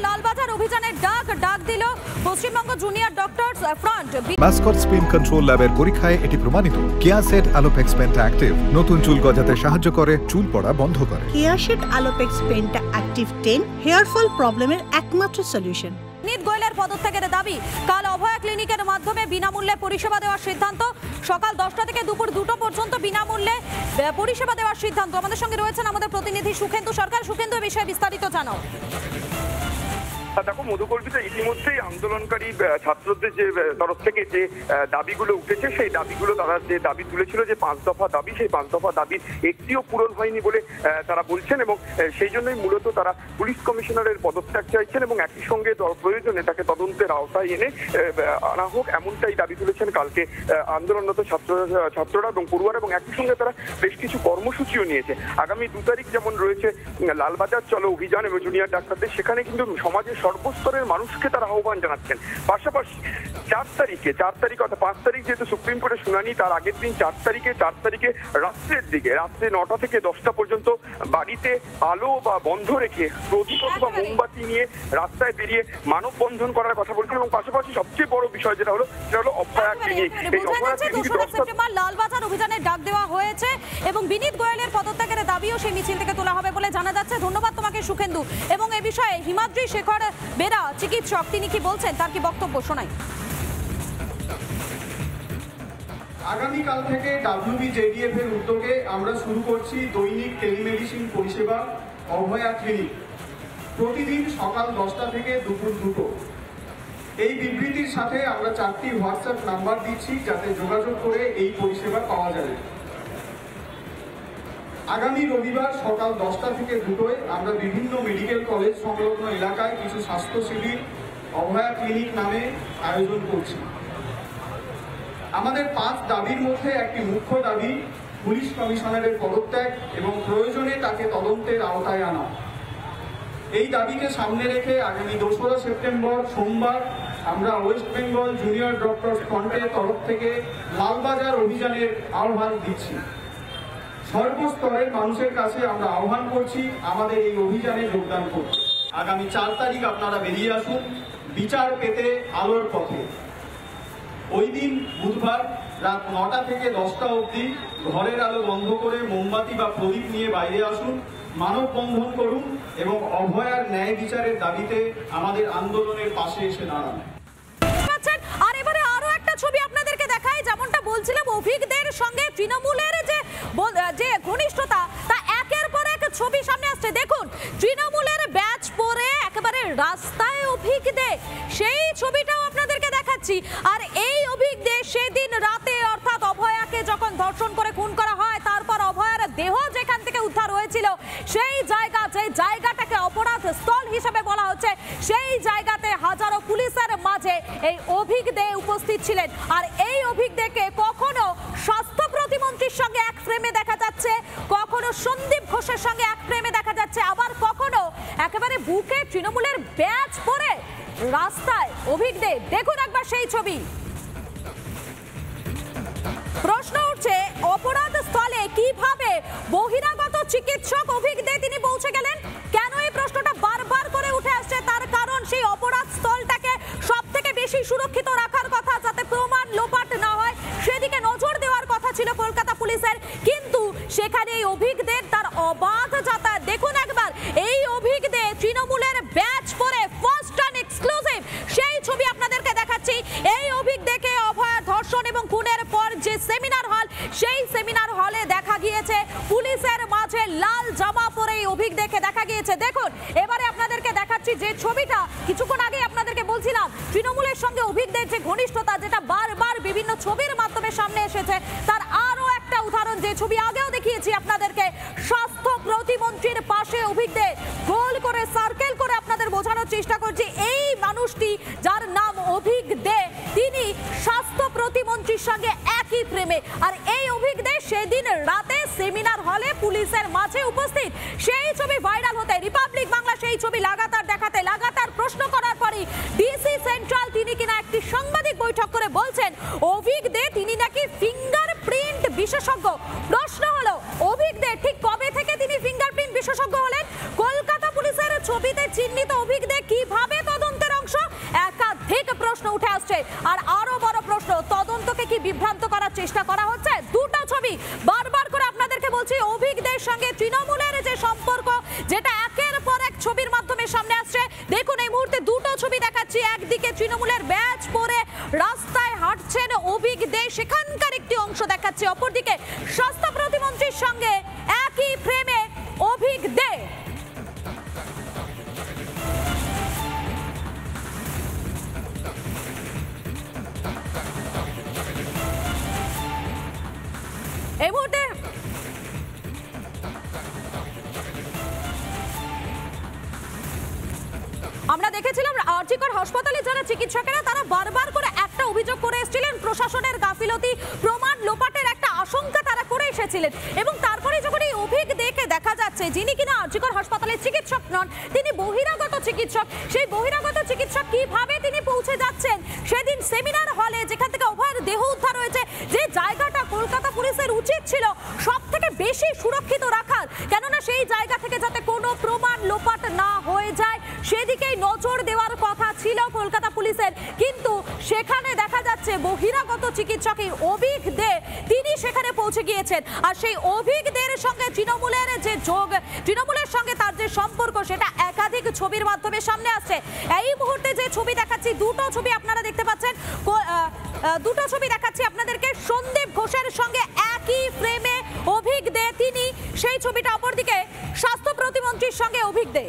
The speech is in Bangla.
লালবাজার অভিযানের ডাক দিল Paschimbanga junior doctors front. Mascot spin control ল্যাবের পরীক্ষায় এটি প্রমাণিত। কেয়াসেট আলোপেক্স পেন্টা অ্যাক্টিভ নতুন চুল গজাতে সাহায্য করে, চুল পড়া বন্ধ করে। Keya Seth Alopex penta active 10 hair fall প্রবলেমের একমাত্র সলিউশন। বিনীত গোয়েলের পদত্যাগের দাবি। কাল অভয়া ক্লিনিকের মাধ্যমে বিনামূল্যে পরিষেবা দেওয়ার সিদ্ধান্ত। সকাল 10টা থেকে দুপুর 2টো পর্যন্ত বিনামূল্যে পরিষেবা দেওয়ার সিদ্ধান্ত। আমাদের সঙ্গে রয়েছেন আমাদের প্রতিনিধি সুখেন্দু সরকার। সুখেন্দু, এই বিষয়ে বিস্তারিত জানাও। দেখো, মধুকল্পিতা ইতিমধ্যেই আন্দোলনকারী ছাত্রদের যে তরফ থেকে যে দাবিগুলো উঠেছে, সেই দাবিগুলো তারা যে দাবি তুলেছিল, যে 5 দফা দাবি, সেই 5 দফা দাবির একটিও পূরণ হয়নি বলে তারা বলছেন, এবং সেই জন্যই মূলত তারা পুলিশ কমিশনারের পদত্যাগ চাইছেন এবং একই সঙ্গে প্রয়োজনে তাকে তদন্তের আওতায় এনে আনা হোক, এমনটাই দাবি তুলেছেন কালকে আন্দোলনরত ছাত্ররা এবং পড়ুয়ারা। এবং একই সঙ্গে তারা বেশ কিছু কর্মসূচিও নিয়েছে। আগামী 2 তারিখ যেমন রয়েছে লালবাজার চলো অভিযান এবং জুনিয়র ডাক্তারদের, সেখানে কিন্তু সমাজের সর্বস্তরের মানুষকে তারা আহ্বান জানাচ্ছেন। পাশাপাশি 4 তারিখ অর্থাৎ 5 তারিখ যেহেতু সুপ্রিম কোর্টের শুনানি, তার আগের দিন 4 তারিখে রাত্রের দিকে, রাত্রে 9টা থেকে 10টা পর্যন্ত বাড়িতে আলো বা বন্ধ রেখে প্রদীপ অথবা মোমবাতি নিয়ে রাস্তায় বেরিয়ে মানববন্ধন করার কথা বলছেন। এবং পাশাপাশি সবচেয়ে বড় বিষয় যেটা হলো অভয়া ক্লিনিক। এই অভয়া ক্লিনিক 10 সেপ্টেম্বর লালবাজার অভিযানের ডাক দেওয়া হয়েছে এবং বিনীত গোয়েলের পদত্যাগের দাবিও সেই মিছিল থেকে তোলা হবে বলে জানা যাচ্ছে। ধন্যবাদ তোমাকে সুখেন্দু। এবং এই বিষয়ে হিমাদ্রি শেখর বেরা চিকিৎসক, তিনি কি বলছেন, তার কি বক্তব্য শোনাই। আগামীকাল থেকে WBJDF এর উদ্যোগে আমরা শুরু করছি দৈনিক টেলিমেডিসিন পরিষেবা অভয়া ক্লিনিক, প্রতিদিন সকাল 10টা থেকে দুপুর 2টো। এই বিবৃতির সাথে আমরা 4টি হোয়াটসঅ্যাপ নাম্বার দিচ্ছি, যাতে যোগাযোগ করে এই পরিষেবা পাওয়া যাবে। আগামী রবিবার সকাল 10টা থেকে 2টোয় আমরা বিভিন্ন মেডিকেল কলেজ সংলগ্ন এলাকায় কিছু স্বাস্থ্য শিবির অভয়া ক্লিনিক নামে আয়োজন করছি। আমাদের 5 দাবির মধ্যে একটি মুখ্য দাবি পুলিশ কমিশনারের পদত্যাগ এবং প্রয়োজনে তাকে তদন্তের আওতায় আনা। এই দাবিকে সামনে রেখে আগামী 2রা সেপ্টেম্বর সোমবার আমরা ওয়েস্ট বেঙ্গল জুনিয়র ডক্টরস ফ্রন্টের তরফ থেকে লালবাজার অভিযানের আহ্বান দিচ্ছি। সর্বস্তরের মানুষের কাছে আমরা আহ্বান করছি আমাদের এই অভিযানে যোগদান করতে। আগামী 4 তারিখ আপনারা বেরিয়ে আসুন বিচার পেতে আলোর পথে। ওই দিন বুধবার রাত 9টা থেকে 10টা অবধি ঘরের আলো বন্ধ করে মোমবাতি বা প্রদীপ নিয়ে বাইরে আসুন, মানববন্ধন করুন এবং অভয়ার ন্যায় বিচারের দাবিতে আমাদের আন্দোলনের পাশে এসে দাঁড়ান। আর এবারে আরো একটা ছবি আপনাদেরকে দেখাই। যেমনটা বলছিলাম, অভিজ্ঞদের সঙ্গে তৃণমূলের যে ঘনিষ্ঠতা, তা একের পর এক ছবি সামনে আসছে। দেখুন, তৃণমূলের ব্যাচ পরে একেবারে রাস্তায় অভিজ্ঞদে, সেই ছবিটাও আপনাদেরকে দেখাচ্ছি। আর এই অভিজ্ঞদে সেদিন রাতে অর্থাৎ অভয়াকে যখন ধর্ষণ করে খুন করা হয়, তারপর অভয়ার দেহ যেখান থেকে উদ্ধার হয়েছিল, সেই জায়গাটাকে অপরাধ স্থল হিসেবে বলা হচ্ছে, সেই জায়গাতে হাজারো পুলিশের মাঝে এই অভিজ্ঞদে উপস্থিত ছিলেন। আর এই অভিজ্ঞদেকে কখনো স্বাস্থ্য প্রতিমন্ত্রীর সঙ্গে এক ফ্রেমে দেখা যাচ্ছে, কখনো সন্দীপ ঘোষের সঙ্গে এক ফ্রেমে দেখা যাচ্ছে, আবার কখনো একেবারে বুকে তৃণমূলের ব্যাচ পরে রাস্তায় অভিজ্ঞদে। দেখুন একবার সেই ছবি। প্রশ্ন উঠছে, অপরাধ স্থলে কিভাবে বহিরাগত চিকিৎসক অভিজ্ঞদে তিনি পৌঁছে গেলেন? কেন এই প্রশ্নটা বারবার করে উঠে আসছে? তার কারণ সেই অপরাধ স্থলটাকে সব থেকে বেশি সুরক্ষিত রাখার কথা, যাতে প্রমাণ লোপাট না হয়, সেদিকে নজর দেওয়ার কথা ছিল কলকাতা পুলিশের। কিন্তু সেখানে এই অভিজ্ঞদের তার অবাধ যাতায়াত। দেখুন একবার এই অভিজ্ঞদে তৃণমূলের ব্যাচ পরে ফার্স্ট অ্যান্ড এক্সক্লুসিভ সেই ছবি আপনাদেরকে দেখাচ্ছি। এই অভিজ্ঞদেরকে অভয়া ধর্ষণ এবং খুনের পর যে সেমিনার হল, সেই সেমিনার হলে দেখা গিয়েছে পুলিশের মাঝে লাল জামা পরে এই অভিজ্ঞদেরকে দেখা গিয়েছে। দেখুন এবারে আপনাদেরকে দেখাচ্ছি যে ছবিটা কিছুক্ষণ আগে আপনাদেরকে বলছিলাম, তৃণমূলের সঙ্গে অভিজ্ঞদের যে ঘনিষ্ঠতা, যেটা বারবার বিভিন্ন ছবির মাধ্যমে সামনে এসেছে, তার আরো একটা উদাহরণ, যে ছবি আগেও দেখিয়েছি আপনাদেরকে। স্বাস্থ্য প্রতিমন্ত্রীর পাশে অভিজ্ঞদের গোল করে সার্কেল করে আপনাদের বোঝানোর চেষ্টা করছি, এই মানুষটি যার নাম অভিজ্ঞদে, তিনি স্বাস্থ্য প্রতিমন্ত্রীর সঙ্গে একই প্রেমে। আর এই অভিজ্ঞদের সেদিন রাতে সেমিনার হলে পুলিশের মাঝে উপস্থিত, সেই ছবি ভাইরাল হতে রিপাবলিক বাংলা সেই ছবি লাগাতার দেখাতে, লাগাতার প্রশ্ন করার পরই ডিসি সেন্ট্রাল তিনি কিনা একটি সাংবাদিক বৈঠক করে বলছেন অভিজ্ঞদে তিনি নাকি ফিঙ্গারপ্রিন্ট বিশেষজ্ঞ। প্রশ্ন হলো, অভিজ্ঞদে ঠিক কবে থেকে তিনি ফিঙ্গারপ্রিন্ট বিশেষজ্ঞ হলেন? কলকাতা পুলিশের ছবিতে চিহ্নিত অভিজ্ঞদে কিভাবে চেষ্টা করা হচ্ছে। দুটো ছবি বারবার করে আপনাদেরকে বলছি, অভিক দের সঙ্গে তৃণমূলের যে সম্পর্ক, যেটা একের পর এক ছবির মাধ্যমে সামনে আসছে। দেখুন এই মুহূর্তে দুটো ছবি দেখাচ্ছি। একদিকে তৃণমূলের ব্যাজ পরে রাস্তায় হাঁটছেন অভিক দে, সেখানকার একটি অংশ দেখাচ্ছে। অপরদিকে স্বাস্থ্য প্রতিমন্ত্রীর সঙ্গে একই ফ্রেমে অভিক দে। এই মুহূর্তে আমরা দেখেছিলাম আরজিকর হাসপাতালে যারা চিকিৎসকেরা তারা বারবার করে একটা অভিযোগ করে এসেছিলেন, প্রশাসনের গাফিলতি, প্রমাণ লোপাটের একটা আশঙ্কা তারা করে এসেছিলেন। এবং তারপরে যখন এই অভিক দেখে দেখা যাচ্ছে যিনি কিনা আরজিকর হাসপাতালের চিকিৎসক নন, তিনি বহিরাগত চিকিৎসক, সেই বহিরাগত চিকিৎসক কিভাবে তিনি পৌঁছে যাচ্ছেন সেদিন সেমিনার হলে, যেখান থেকে অভয়ের দেহ উদ্ধার হয়েছে, যে জায়গাটা কলকাতা পুলিশের উচিত ছিল সব থেকে বেশি সুরক্ষিত রাখার, কেননা সেই জায়গা থেকে যাতে কোনো প্রমাণ লোপাট না হয়ে যায় সেদিকেই নজর দেওয়ার কথা ছিল কলকাতা পুলিশের। কিন্তু সেখানে দেখা যাচ্ছে বহিরাগত চিকিৎসক এই অভিক দে তিনি সেখানে পৌঁছে গিয়েছেন। আর সেই অভিক দের সঙ্গে তৃণমূলের যে যোগ, তৃণমূলের সঙ্গে তার যে সম্পর্ক, সেটা একাধিক ছবির মাধ্যমে সামনে আসছে। এই মুহূর্তে যে ছবি দেখাচ্ছি, দুটো ছবি আপনারা দেখতে পাচ্ছেন, দুটো ছবি দেখাচ্ছি আপনাদেরকে। সন্দীপ ঘোষের সঙ্গে একই ফ্রেমে অভিক দে তিনি, সেই ছবিটা অপরদিকে স্বাস্থ্য প্রতিমন্ত্রীর সঙ্গে অভিক দে।